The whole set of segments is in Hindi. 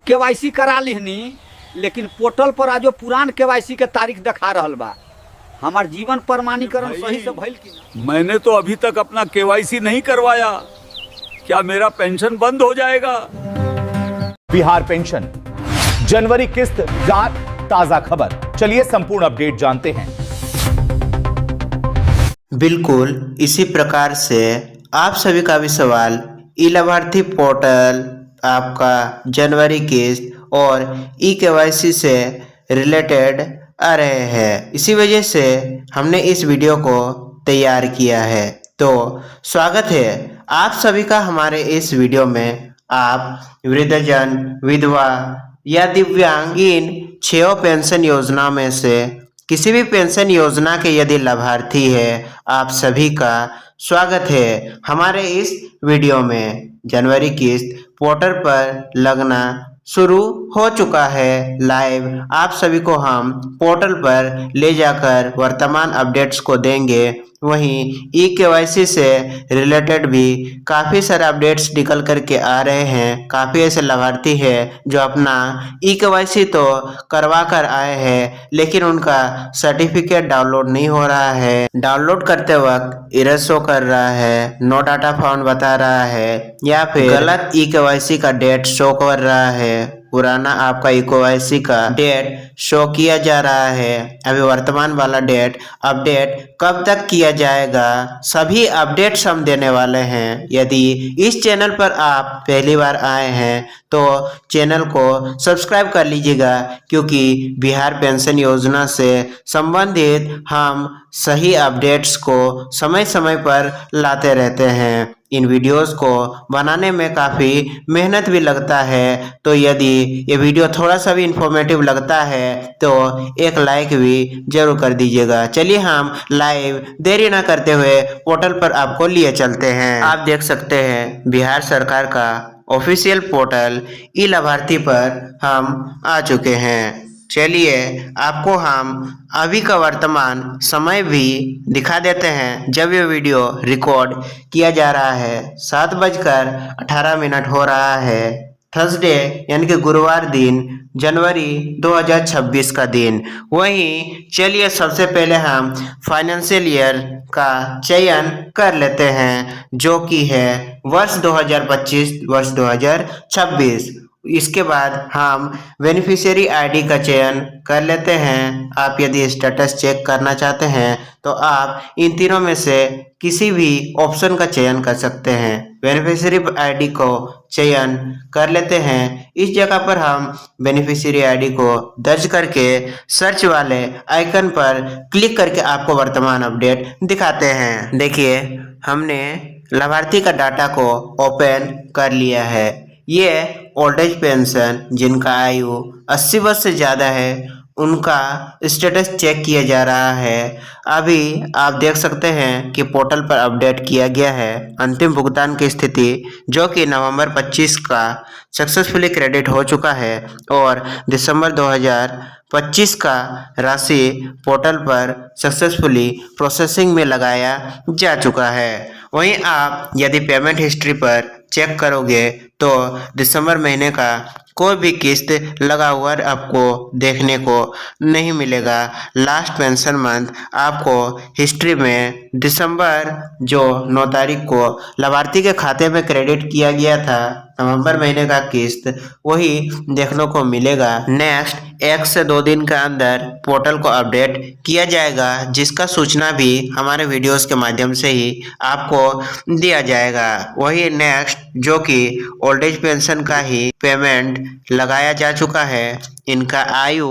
केवाईसी करा लिहनी, लेकिन पोर्टल पर आज पुरान केवाईसी के तारीख दिखा रहल बा। हमार जीवन प्रमाणीकरण सही से भइल कि ना? मैंने तो अभी तक अपना केवाईसी नहीं करवाया, क्या मेरा पेंशन बंद हो जाएगा? बिहार पेंशन जनवरी किस्त जांच, ताजा खबर। चलिए संपूर्ण अपडेट जानते हैं। बिल्कुल इसी प्रकार से आप सभी का भी सवाल ई लाभार्थी पोर्टल, आपका जनवरी किस्त और ई केवाईसी से रिलेटेड आ रहे हैं। इसी वजह से हमने इस वीडियो को तैयार किया है। तो स्वागत है आप सभी का हमारे इस वीडियो में। आप वृद्धजन, विधवा या दिव्यांगीन 6 पेंशन योजना में से किसी भी पेंशन योजना के यदि लाभार्थी है, आप सभी का स्वागत है हमारे इस वीडियो में। जनवरी किस्त पोर्टल पर लगना शुरू हो चुका है लाइव। आप सभी को हम पोर्टल पर ले जाकर वर्तमान अपडेट्स को देंगे। वहीं ई केवाईसी से रिलेटेड भी काफ़ी सारे अपडेट्स निकल करके आ रहे हैं। काफ़ी ऐसे लाभार्थी हैं जो अपना ई केवाईसी तो करवा कर आए हैं, लेकिन उनका सर्टिफिकेट डाउनलोड नहीं हो रहा है। डाउनलोड करते वक्त एरर शो कर रहा है, नो डाटा फाउंड बता रहा है, या फिर गलत ई केवाईसी का डेट शो कर रहा है। पुराना आपका ई केवाईसी का डेट शो किया जा रहा है। अभी वर्तमान वाला डेट अपडेट कब तक किया जाएगा, सभी अपडेट्स हम देने वाले हैं। यदि इस चैनल पर आप पहली बार आए हैं तो चैनल को सब्सक्राइब कर लीजिएगा, क्योंकि बिहार पेंशन योजना से संबंधित हम सही अपडेट्स को समय समय पर लाते रहते हैं। इन वीडियोस को बनाने में काफ़ी मेहनत भी लगता है, तो यदि ये वीडियो थोड़ा सा भी इंफॉर्मेटिव लगता है तो एक लाइक भी जरूर कर दीजिएगा। चलिए हम लाइव देरी ना करते हुए पोर्टल पर आपको लिए चलते हैं। आप देख सकते हैं बिहार सरकार का ऑफिशियल पोर्टल ई लाभार्थी पर हम आ चुके हैं। चलिए आपको हम अभी का वर्तमान समय भी दिखा देते हैं। जब ये वीडियो रिकॉर्ड किया जा रहा है 7:18 हो रहा है, थर्सडे यानी कि गुरुवार दिन, जनवरी 2026 का दिन। वहीं चलिए सबसे पहले हम फाइनेंशियल ईयर का चयन कर लेते हैं, जो कि है वर्ष 2025 वर्ष 2026। इसके बाद हम बेनिफिशियरी आईडी का चयन कर लेते हैं। आप यदि स्टेटस चेक करना चाहते हैं तो आप इन तीनों में से किसी भी ऑप्शन का चयन कर सकते हैं। बेनिफिशियरी आईडी को चयन कर लेते हैं। इस जगह पर हम बेनिफिशियरी आईडी को दर्ज करके सर्च वाले आइकन पर क्लिक करके आपको वर्तमान अपडेट दिखाते हैं। देखिए हमने लाभार्थी का डाटा को ओपन कर लिया है। ये ओल्ड एज पेंशन जिनका आयु 80 वर्ष से ज़्यादा है, उनका स्टेटस चेक किया जा रहा है। अभी आप देख सकते हैं कि पोर्टल पर अपडेट किया गया है अंतिम भुगतान की स्थिति, जो कि नवंबर 25 का सक्सेसफुली क्रेडिट हो चुका है और दिसंबर 2025 का राशि पोर्टल पर सक्सेसफुली प्रोसेसिंग में लगाया जा चुका है। वहीं आप यदि पेमेंट हिस्ट्री पर चेक करोगे तो दिसंबर महीने का कोई भी किस्त लगा हुआ आपको देखने को नहीं मिलेगा। लास्ट पेंशन मंथ आपको हिस्ट्री में दिसंबर जो 9 तारीख को लाभार्थी के खाते में क्रेडिट किया गया था नवंबर महीने का किस्त, वही देखने को मिलेगा। नेक्स्ट 1 से 2 दिन के अंदर पोर्टल को अपडेट किया जाएगा, जिसका सूचना भी हमारे वीडियोस के माध्यम से ही आपको दिया जाएगा। वही नेक्स्ट जो कि ओल्ड एज पेंशन का ही पेमेंट लगाया जा चुका है, इनका आयु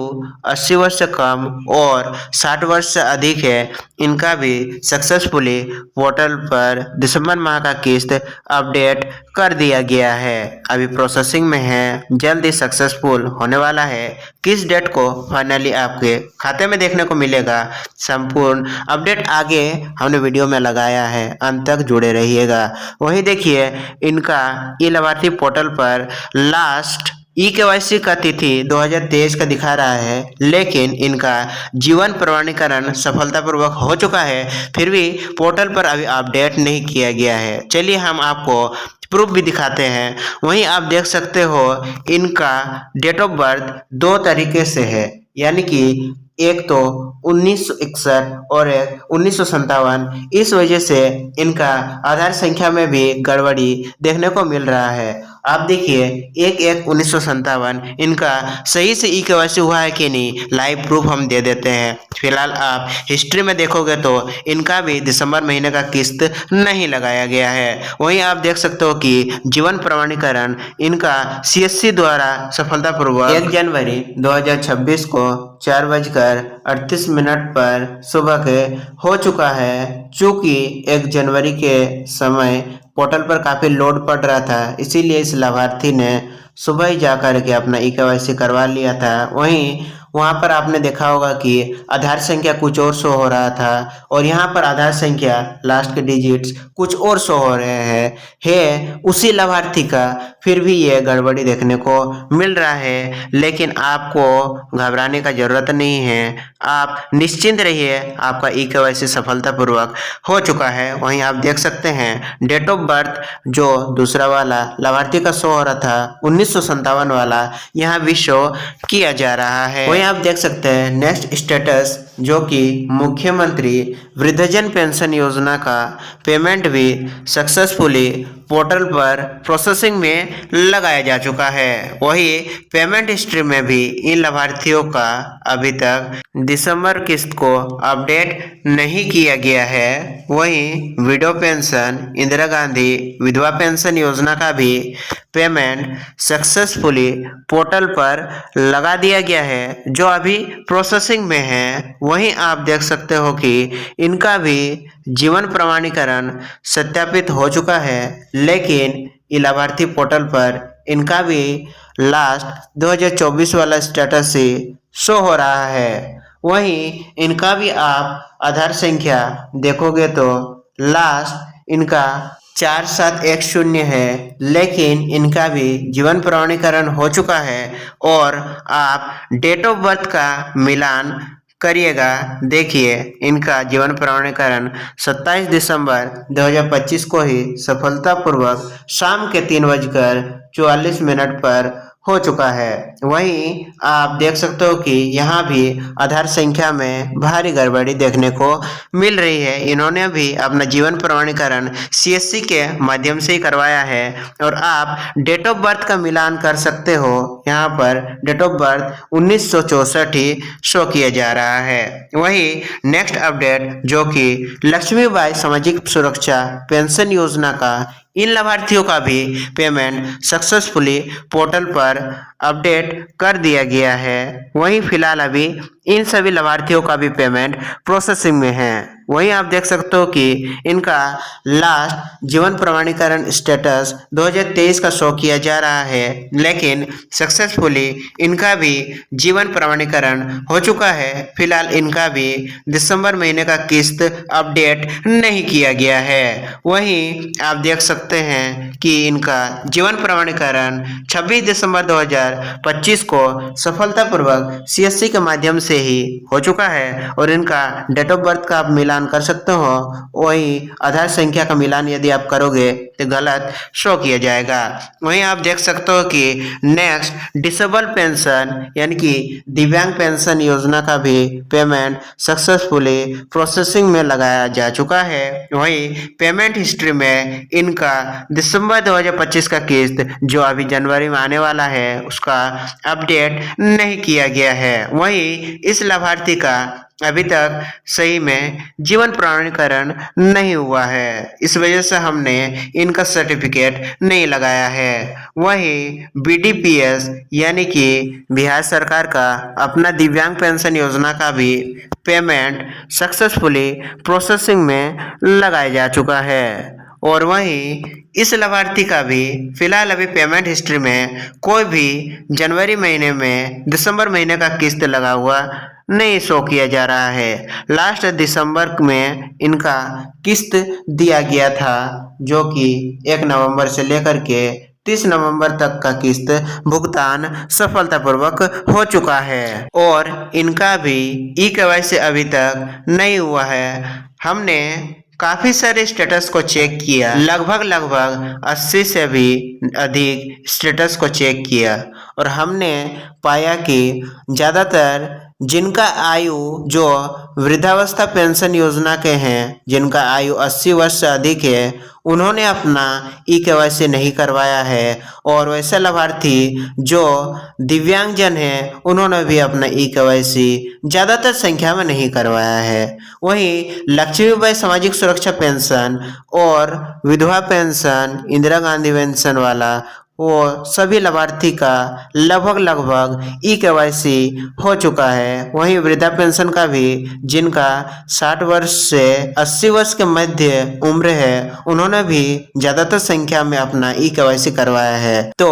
80 वर्ष से कम और 60 वर्ष से अधिक है, इनका भी सक्सेसफुली पोर्टल पर दिसंबर माह का किस्त अपडेट कर दिया गया है। अभी प्रोसेसिंग में है, जल्द ही सक्सेसफुल होने वाला है। किस डेट को फाइनली आपके खाते में देखने को मिलेगा, संपूर्ण अपडेट आगे हमने वीडियो में लगाया है, अंत तक जुड़े रहिएगा। वही देखिए इनका ई लाभार्थी पोर्टल पर लास्ट ई-केवाईसी का तिथि 2023 का दिखा रहा है, लेकिन इनका जीवन प्रमाणीकरण सफलतापूर्वक हो चुका है, फिर भी पोर्टल पर अभी अपडेट नहीं किया गया है। चलिए हम आपको प्रूफ भी दिखाते हैं। वहीं आप देख सकते हो इनका डेट ऑफ बर्थ दो तरीके से है, यानी कि एक तो 1961 और एक 1957। इस वजह से इनका आधार संख्या में भी गड़बड़ी देखने को मिल रहा है। आप देखिए 1/1/1957 इनका सही से ई-केवाईसी हुआ है कि नहीं, लाइव प्रूफ हम दे देते हैं। फिलहाल आप हिस्ट्री में देखोगे तो इनका भी दिसंबर महीने का किस्त नहीं लगाया गया है। वहीं आप देख सकते हो कि जीवन प्रमाणीकरण इनका CSC द्वारा सफलतापूर्वक 1 जनवरी 2026 को 4:38 पर सुबह के हो चुका है। चूंकि 1 जनवरी के समय पोर्टल पर काफ़ी लोड पड़ रहा था, इसीलिए इस लाभार्थी ने सुबह ही जाकर के अपना ई-केवाईसी करवा लिया था। वहीं वहाँ पर आपने देखा होगा कि आधार संख्या कुछ और शो हो रहा था और यहाँ पर आधार संख्या लास्ट के डिजिट्स कुछ और शो हो रहे हैं। है उसी लाभार्थी का, फिर भी ये गड़बड़ी देखने को मिल रहा है। लेकिन आपको घबराने का जरूरत नहीं है, आप निश्चिंत रहिए, आपका ई-केवाईसी सफलतापूर्वक हो चुका है। वहीं आप देख सकते हैं डेट ऑफ बर्थ जो दूसरा वाला लाभार्थी का शो हो रहा था 1957 वाला, यहाँ भी शो किया जा रहा है। वहीं आप देख सकते हैं नेक्स्ट स्टेटस जो कि मुख्यमंत्री वृद्धजन पेंशन योजना का पेमेंट भी सक्सेसफुली पोर्टल पर प्रोसेसिंग में लगाया जा चुका है। वही पेमेंट हिस्ट्री में भी इन लाभार्थियों का अभी तक दिसंबर किस्त को अपडेट नहीं किया गया है। वहीं विडो पेंशन, इंदिरा गांधी विधवा पेंशन योजना का भी पेमेंट सक्सेसफुली पोर्टल पर लगा दिया गया है, जो अभी प्रोसेसिंग में है। वहीं आप देख सकते हो कि इनका भी जीवन प्रमाणीकरण सत्यापित हो चुका है, लेकिन लाभार्थी पोर्टल पर इनका भी लास्ट 2024 वाला स्टेटस ही शो हो रहा है। वहीं इनका भी आप आधार संख्या देखोगे तो लास्ट इनका 4710 है, लेकिन इनका भी जीवन प्रमाणीकरण हो चुका है। और आप डेट ऑफ बर्थ का मिलान करिएगा, देखिए इनका जीवन प्रमाणीकरण 27 दिसंबर 2025 को ही सफलतापूर्वक शाम के 3:44 पर हो चुका है। वहीं आप देख सकते हो कि यहाँ भी आधार संख्या में भारी गड़बड़ी देखने को मिल रही है। इन्होंने भी अपना जीवन प्रमाणीकरण CSC के माध्यम से ही करवाया है। और आप डेट ऑफ बर्थ का मिलान कर सकते हो, यहाँ पर डेट ऑफ बर्थ 1964 ही शो किया जा रहा है। वहीं नेक्स्ट अपडेट जो कि लक्ष्मीबाई सामाजिक सुरक्षा पेंशन योजना का इन लाभार्थियों का भी पेमेंट सक्सेसफुली पोर्टल पर अपडेट कर दिया गया है। वहीं फिलहाल अभी इन सभी लाभार्थियों का भी पेमेंट प्रोसेसिंग में है। वहीं आप देख सकते हो कि इनका लास्ट जीवन प्रमाणीकरण स्टेटस 2023 का शो किया जा रहा है, लेकिन सक्सेसफुली इनका भी जीवन प्रमाणीकरण हो चुका है। फिलहाल इनका भी दिसंबर महीने का किस्त अपडेट नहीं किया गया है। वहीं आप देख सकते हैं कि इनका जीवन प्रमाणीकरण 26 दिसंबर 2025 को सफलतापूर्वक CSC के माध्यम से ही हो चुका है। और इनका डेट ऑफ बर्थ का आप मिलान कर सकते हो, वही आधार संख्या का मिलान यदि आप करोगे तो गलत शो किया जाएगा। वहीं आप देख सकते हो कि नेक्स्ट डिसेबल पेंशन यानी कि दिव्यांग पेंशन योजना का भी पेमेंट सक्सेसफुली प्रोसेसिंग में लगाया जा चुका है। वहीं पेमेंट हिस्ट्री में इनका दिसंबर 2025 का किस्त जो अभी जनवरी में आने वाला है उसका अपडेट नहीं किया गया है। वहीं इस लाभार्थी का अभी तक सही में जीवन प्रमाणीकरण नहीं हुआ है, इस वजह से हमने इनका सर्टिफिकेट नहीं लगाया है। वहीं BDPS यानी कि बिहार सरकार का अपना दिव्यांग पेंशन योजना का भी पेमेंट सक्सेसफुली प्रोसेसिंग में लगाया जा चुका है। और वहीं इस लाभार्थी का भी फिलहाल अभी पेमेंट हिस्ट्री में कोई भी जनवरी महीने में दिसंबर महीने का किस्त लगा हुआ नहीं शो किया जा रहा है। लास्ट दिसंबर में इनका किस्त दिया गया था जो कि 1 नवंबर से लेकर के 30 नवंबर तक का किस्त भुगतान सफलतापूर्वक हो चुका है और इनका भी ई-केवाईसी अभी तक नहीं हुआ है। हमने काफी सारे स्टेटस को चेक किया, लगभग 80 से भी अधिक स्टेटस को चेक किया और हमने पाया कि ज़्यादातर जिनका आयु जो वृद्धावस्था पेंशन योजना के हैं, जिनका आयु 80 वर्ष से अधिक है, उन्होंने अपना ई-केवाईसी नहीं करवाया है और वैसे लाभार्थी जो दिव्यांगजन हैं उन्होंने भी अपना ई-केवाईसी ज़्यादातर संख्या में नहीं करवाया है। वहीं लक्ष्मीबाई सामाजिक सुरक्षा पेंशन और विधवा पेंशन, इंदिरा गांधी पेंशन वाला वो सभी लाभार्थी का लगभग ई-केवाईसी हो चुका है। वहीं वृद्धा पेंशन का भी जिनका 60 वर्ष से 80 वर्ष के मध्य उम्र है, उन्होंने भी ज़्यादातर संख्या में अपना ई-केवाईसी करवाया है। तो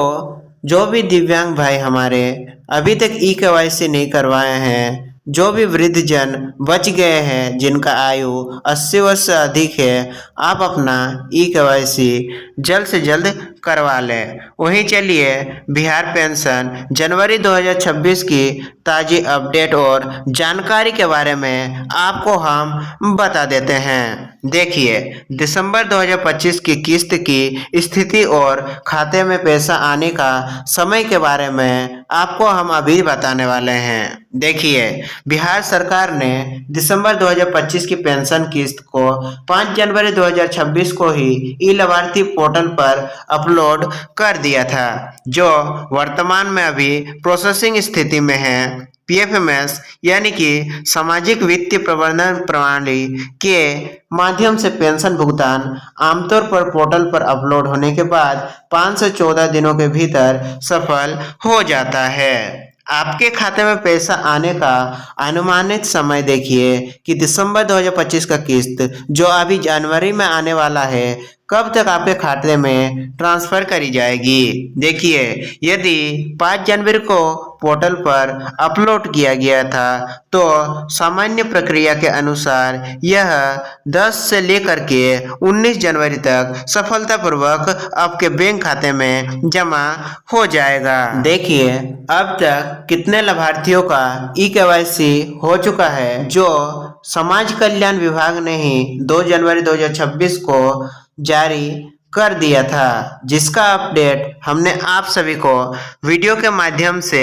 जो भी दिव्यांग भाई हमारे अभी तक ई-केवाईसी नहीं करवाए हैं, जो भी वृद्धजन बच गए हैं जिनका आयु 80 वर्ष से अधिक है, आप अपना ई-केवाईसी जल्द से जल्द करवा लें। वहीं चलिए बिहार पेंशन जनवरी 2026 की ताज़ी अपडेट और जानकारी के बारे में आपको हम बता देते हैं। देखिए, दिसंबर 2025 की किस्त की स्थिति और खाते में पैसा आने का समय के बारे में आपको हम अभी बताने वाले हैं। देखिए, बिहार सरकार ने दिसंबर 2025 की पेंशन किस्त को 5 जनवरी 2026 को ही ई लाभार्थी पोर्टल पर अपलोड कर दिया था, जो वर्तमान में अभी प्रोसेसिंग स्थिति में है। पीएफएमएस यानी कि सामाजिक वित्तीय प्रबंधन प्रणाली के माध्यम से पेंशन भुगतान आमतौर पर पोर्टल पर अपलोड होने के बाद 5 से 14 दिनों के भीतर सफल हो जाता है। आपके खाते में पैसा आने का अनुमानित समय देखिए कि दिसंबर 2025 का किस्त जो अभी जनवरी में आने वाला है, कब तक आपके खाते में ट्रांसफर करी जाएगी। देखिए, यदि 5 जनवरी को पोर्टल पर अपलोड किया गया था तो सामान्य प्रक्रिया के अनुसार यह 10 से लेकर के 19 जनवरी तक सफलतापूर्वक आपके बैंक खाते में जमा हो जाएगा। देखिए, अब तक कितने लाभार्थियों का ई-केवाईसी हो चुका है, जो समाज कल्याण विभाग ने ही 2 जनवरी 2026 को जारी कर दिया था, जिसका अपडेट हमने आप सभी को वीडियो के माध्यम से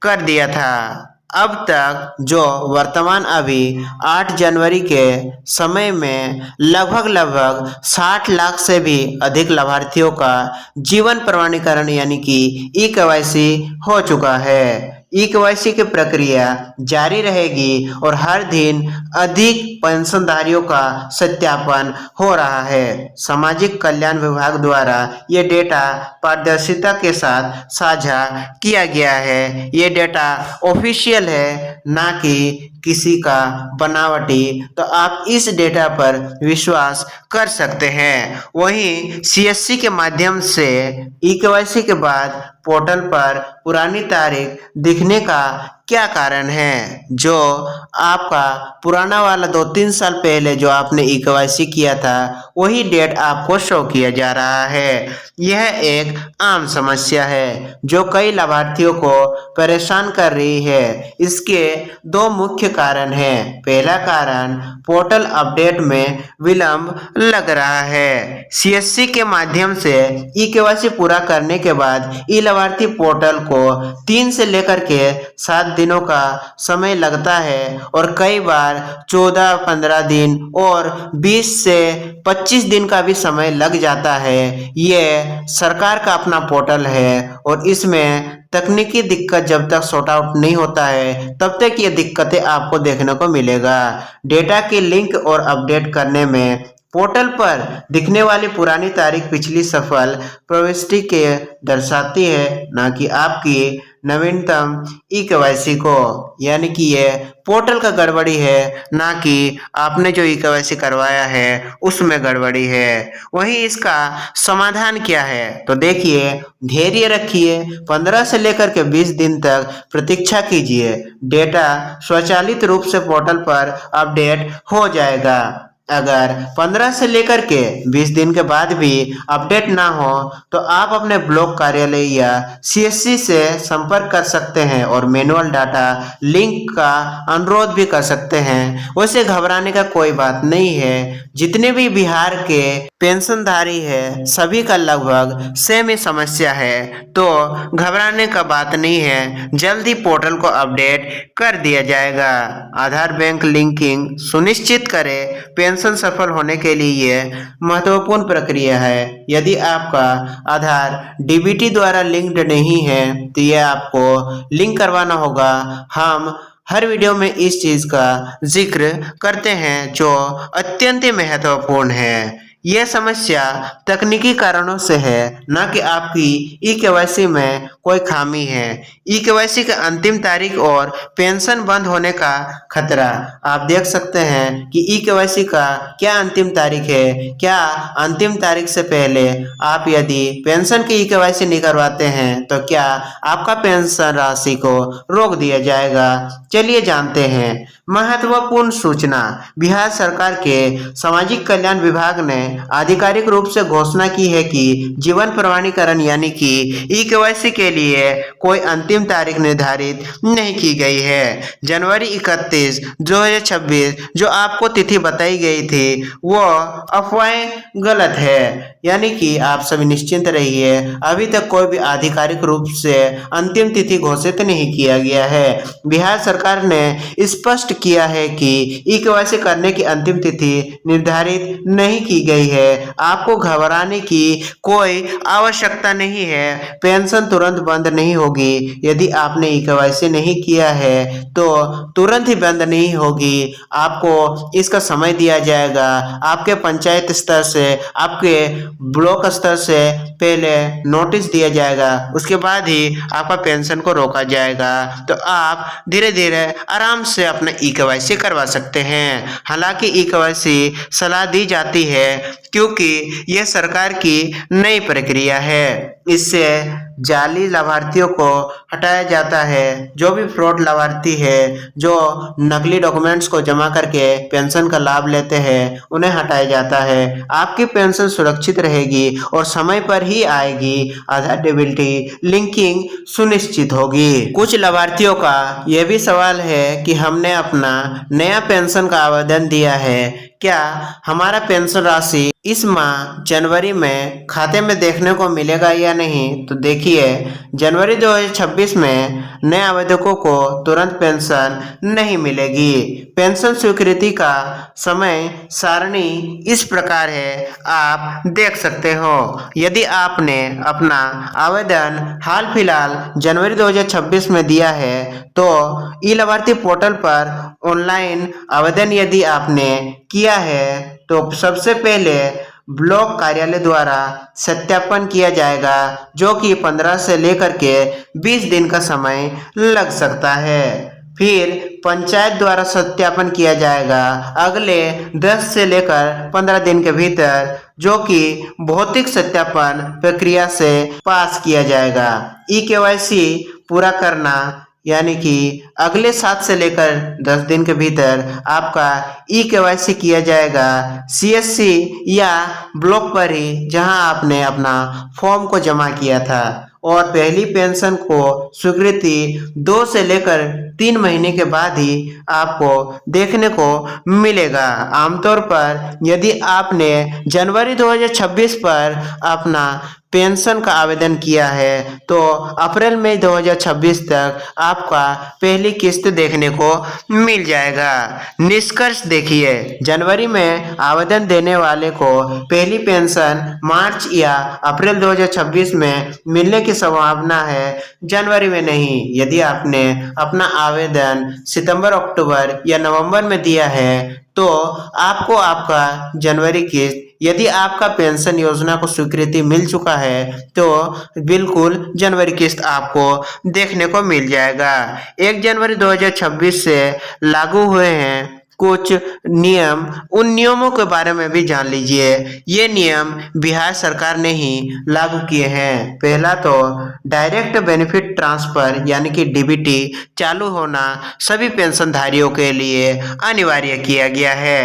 कर दिया था। अब तक जो वर्तमान अभी 8 जनवरी के समय में लगभग 60 लाख से भी अधिक लाभार्थियों का जीवन प्रमाणीकरण यानी कि ई-केवाईसी हो चुका है। ई-केवाईसी की प्रक्रिया जारी रहेगी और हर दिन अधिक पेंशनधारियों का सत्यापन हो रहा है। सामाजिक कल्याण विभाग द्वारा ये डेटा पारदर्शिता के साथ साझा किया गया है। ये डेटा ऑफिशियल है, ना कि किसी का बनावटी, तो आप इस डेटा पर विश्वास कर सकते हैं। वहीं सीएससी के माध्यम से ई-केवाईसी के बाद पोर्टल पर पुरानी तारीख दिखने का क्या कारण है? जो आपका पुराना वाला 2-3 साल पहले जो आपने ई-केवाईसी किया था, वही डेट आपको शो किया जा रहा है। यह एक आम समस्या है जो कई लाभार्थियों को परेशान कर रही है। इसके 2 मुख्य कारण हैं। पहला कारण, पोर्टल अपडेट में विलंब लग रहा है। सीएससी के माध्यम से ई-केवाईसी पूरा करने के बाद ई लाभार्थी पोर्टल को 3 से लेकर के 7 दिनों का समय लगता है और कई बार 14-15 दिन और 20 से 25 दिन का भी समय लग जाता है। ये सरकार का अपना पोर्टल है और इसमें तकनीकी दिक्कत जब तक सॉर्ट आउट नहीं होता है तब तक ये दिक्कतें आपको देखने को मिलेगा। डेटा की लिंक और अपडेट करने में पोर्टल पर दिखने वाली पुरानी तारीख पिछली सफल प्रविष्टि के दर्शाती है, ना कि आपकी नवीनतम ई-केवाईसी को। यानी कि ये पोर्टल का गड़बड़ी है, ना कि आपने जो ई-केवाईसी करवाया है उसमें गड़बड़ी है। वहीं इसका समाधान क्या है? तो देखिए, धैर्य रखिए, 15 से लेकर के 20 दिन तक प्रतीक्षा कीजिए। डेटा स्वचालित रूप से पोर्टल पर अपडेट हो जाएगा। अगर 15 से लेकर के 20 दिन के बाद भी अपडेट ना हो तो आप अपने ब्लॉक कार्यालय या सीएससी से संपर्क कर सकते हैं और मैनुअल डाटा लिंक का अनुरोध भी कर सकते हैं। वैसे घबराने का कोई बात नहीं है, जितने भी बिहार के पेंशनधारी है सभी का लगभग सेम ही समस्या है, तो घबराने का बात नहीं है। जल्द ही पोर्टल को अपडेट कर दिया जाएगा। आधार बैंक लिंकिंग सुनिश्चित करें। पेंशन सफल होने के लिए ये महत्वपूर्ण प्रक्रिया है। यदि आपका आधार डीबीटी द्वारा लिंक्ड नहीं है तो यह आपको लिंक करवाना होगा। हम हर वीडियो में इस चीज का जिक्र करते हैं जो अत्यंत महत्वपूर्ण है। यह समस्या तकनीकी कारणों से है, न कि आपकी ई-केवाईसी में कोई खामी है। ई-केवाईसी का अंतिम तारीख और पेंशन बंद होने का खतरा। आप देख सकते हैं कि ई-केवाईसी का क्या अंतिम तारीख है। क्या अंतिम तारीख से पहले आप यदि पेंशन की ई-केवाईसी नहीं करवाते हैं तो क्या आपका पेंशन राशि को रोक दिया जाएगा। चलिए जानते हैं। महत्वपूर्ण सूचना। बिहार सरकार के सामाजिक कल्याण विभाग ने आधिकारिक रूप से घोषणा की है कि जीवन प्रमाणीकरण यानी कि ई-केवाईसी के लिए कोई अंतिम तारीख निर्धारित नहीं की गई है। जनवरी 31, 2026 जो आपको तिथि बताई गई थी वो अफवाहें गलत है, यानी कि आप सभी निश्चिंत रहिए। अभी तक कोई भी आधिकारिक रूप से अंतिम तिथि घोषित नहीं किया गया है। बिहार सरकार ने स्पष्ट किया है कि ई-केवाईसी करने की अंतिम तिथि निर्धारित नहीं की गई है। आपको घबराने की कोई आवश्यकता नहीं है। पेंशन तुरंत बंद नहीं होगी। यदि आपने ई-केवाईसी नहीं किया है तो तुरंत ही बंद नहीं होगी। आपको इसका समय दिया जाएगा। आपके पंचायत स्तर से, आपके ब्लॉक स्तर से पहले नोटिस दिया जाएगा, उसके बाद ही आपका पेंशन को रोका जाएगा। तो आप धीरे धीरे आराम से अपना ई-केवाईसी करवा सकते हैं। हालांकि ई-केवाईसी सलाह दी जाती है क्योंकि यह सरकार की नई प्रक्रिया है। इससे जाली लाभार्थियों को हटाया जाता है। जो भी फ्रॉड लाभार्थी है जो नकली डॉक्यूमेंट्स को जमा करके पेंशन का लाभ लेते हैं उन्हें हटाया जाता है। आपकी पेंशन सुरक्षित रहेगी और समय पर ही आएगी। आधार डीबीटी लिंकिंग सुनिश्चित होगी। कुछ लाभार्थियों का यह भी सवाल है कि हमने अपना नया पेंशन का आवेदन दिया है, क्या हमारा पेंशन राशि इस माह जनवरी में खाते में देखने को मिलेगा या नहीं। तो देखिए, जनवरी 2026 में नए आवेदकों को तुरंत पेंशन नहीं मिलेगी। पेंशन स्वीकृति का समय सारणी इस प्रकार है, आप देख सकते हो। यदि आपने अपना आवेदन हाल फिलहाल जनवरी 2026 में दिया है तो ई लाभार्थी पोर्टल पर ऑनलाइन आवेदन यदि आपने किया है तो सबसे पहले ब्लॉक कार्यालय द्वारा सत्यापन किया जाएगा, जो कि 15 से लेकर के 20 दिन का समय लग सकता है। फिर पंचायत द्वारा सत्यापन किया जाएगा अगले 10 से लेकर 15 दिन के भीतर, जो कि भौतिक सत्यापन प्रक्रिया से पास किया जाएगा। ई-केवाईसी पूरा करना यानी कि अगले 7 से लेकर 10 दिन के भीतर आपका ई-केवाईसी किया जाएगा सीएससी या ब्लॉक पर ही, जहां आपने अपना फॉर्म को जमा किया था। और पहली पेंशन को स्वीकृति 2 से लेकर 3 महीने के बाद ही आपको देखने को मिलेगा। आमतौर पर यदि आपने जनवरी 2026 पर अपना पेंशन का आवेदन किया है तो अप्रैल मई 2026 तक आपका पहली किस्त देखने को मिल जाएगा। निष्कर्ष देखिए, जनवरी में आवेदन देने वाले को पहली पेंशन मार्च या अप्रैल 2026 में मिलने की संभावना है, जनवरी में नहीं। यदि आपने अपना आवेदन सितंबर, अक्टूबर या नवंबर में दिया है तो आपको आपका जनवरी किस्त, यदि आपका पेंशन योजना को स्वीकृति मिल चुका है तो बिल्कुल जनवरी किस्त आपको देखने को मिल जाएगा। 1 जनवरी 2026 से लागू हुए हैं कुछ नियम, उन नियमों के बारे में भी जान लीजिए। ये नियम बिहार सरकार ने ही लागू किए हैं। पहला तो डायरेक्ट बेनिफिट ट्रांसफर यानी कि डीबीटी चालू होना सभी पेंशनधारियों के लिए अनिवार्य किया गया है।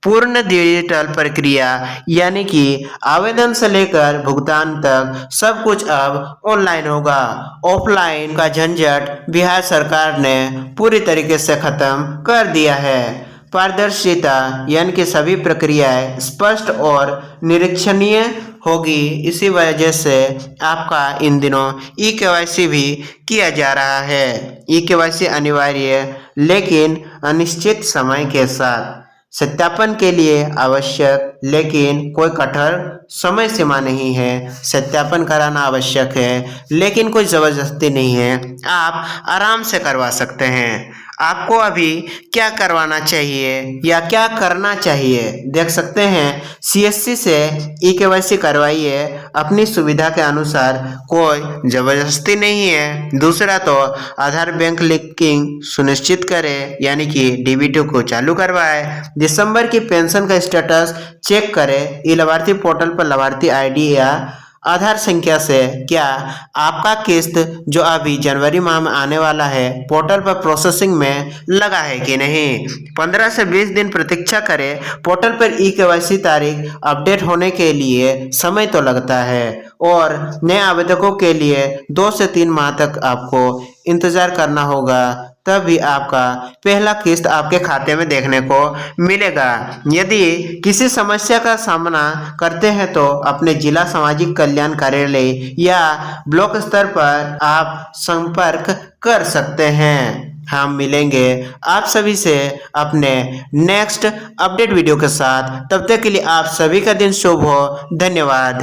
पूर्ण डिजिटल प्रक्रिया, यानी कि आवेदन से लेकर भुगतान तक सब कुछ अब ऑनलाइन होगा। ऑफलाइन का झंझट बिहार सरकार ने पूरी तरीके से खत्म कर दिया है। पारदर्शिता यानी कि सभी प्रक्रियाएं स्पष्ट और निरीक्षणीय होगी। इसी वजह से आपका इन दिनों ई-केवाईसी भी किया जा रहा है। ई-केवाईसी अनिवार्य लेकिन अनिश्चित समय के साथ, सत्यापन के लिए आवश्यक लेकिन कोई कठोर समय सीमा नहीं है। सत्यापन कराना आवश्यक है लेकिन कोई जबरदस्ती नहीं है, आप आराम से करवा सकते हैं। आपको अभी क्या करवाना चाहिए या क्या करना चाहिए देख सकते हैं। सीएससी से ई-केवाईसी करवाइए अपनी सुविधा के अनुसार, कोई जबरदस्ती नहीं है। दूसरा तो आधार बैंक लिंकिंग सुनिश्चित करें, यानी कि डीबीटी को चालू करवाएं। दिसंबर की पेंशन का स्टेटस चेक करें। ई लाभार्थी पोर्टल पर लाभार्थी आईडी या आधार संख्या से क्या आपका किस्त जो अभी जनवरी माह में आने वाला है पोर्टल पर प्रोसेसिंग में लगा है कि नहीं। 15 से 20 दिन प्रतीक्षा करें। पोर्टल पर ई-केवाईसी तारीख अपडेट होने के लिए समय तो लगता है और नए आवेदकों के लिए 2 से 3 माह तक आपको इंतजार करना होगा, तब भी आपका पहला किस्त आपके खाते में देखने को मिलेगा। यदि किसी समस्या का सामना करते हैं तो अपने जिला सामाजिक कल्याण कार्यालय या ब्लॉक स्तर पर आप संपर्क कर सकते हैं। हम मिलेंगे आप सभी से अपने नेक्स्ट अपडेट वीडियो के साथ। तब तक के लिए आप सभी का दिन शुभ हो। धन्यवाद।